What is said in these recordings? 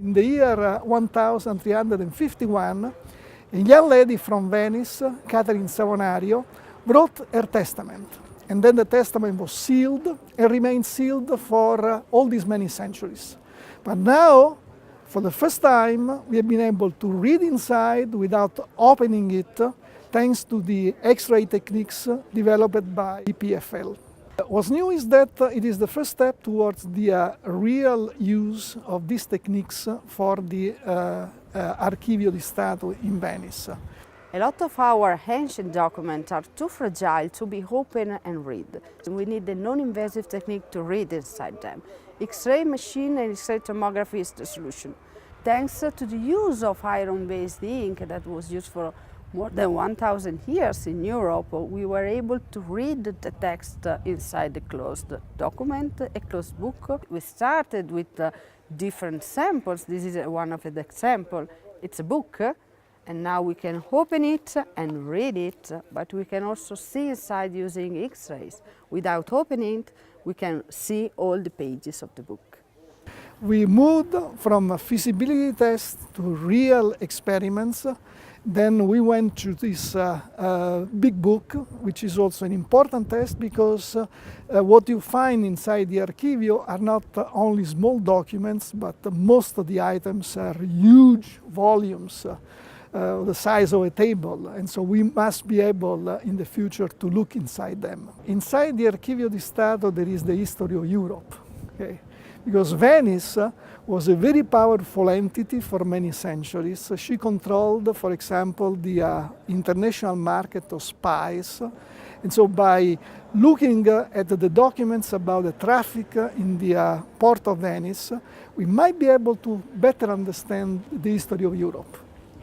In the year 1351, a young lady from Venice, Catherine Savonario, wrote her testament. And then the testament was sealed and remained sealed for all these many centuries. But now, for the first time, we have been able to read inside without opening it, thanks to the X-ray techniques developed by EPFL. What's new is that it is the first step towards the real use of these techniques for the Archivio di Stato in Venice. A lot of our ancient documents are too fragile to be opened and read. We need a non-invasive technique to read inside them. X-ray machine and X-ray tomography is the solution. Thanks to the use of iron-based ink that was used for more than 1,000 years in Europe, we were able to read the text inside the closed document, a closed book. We started with different samples. This is one of the examples. It's a book, and now we can open it and read it, but we can also see inside using X-rays. Without opening it, we can see all the pages of the book. We moved from a feasibility test to real experiments. Then we went to this big book, which is also an important test because what you find inside the Archivio are not only small documents, but most of the items are huge volumes, the size of a table. And so we must be able in the future to look inside them. Inside the Archivio di Stato there is the history of Europe. Okay? Because Venice was a very powerful entity for many centuries. She controlled, for example, the international market of spice. And so by looking at the documents about the traffic in the port of Venice, we might be able to better understand the history of Europe.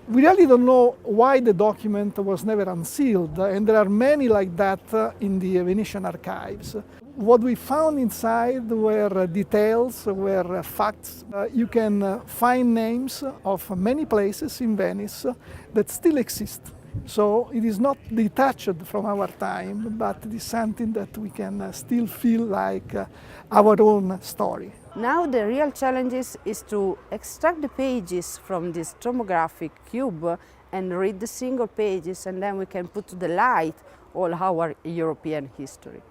We really don't know why the document was never unsealed, and there are many like that in the Venetian archives. What we found inside were details, were facts. You can find names of many places in Venice that still exist. So it is not detached from our time, but it is something that we can still feel like our own story. Now the real challenge is to extract the pages from this tomographic cube and read the single pages, and then we can put to the light all our European history.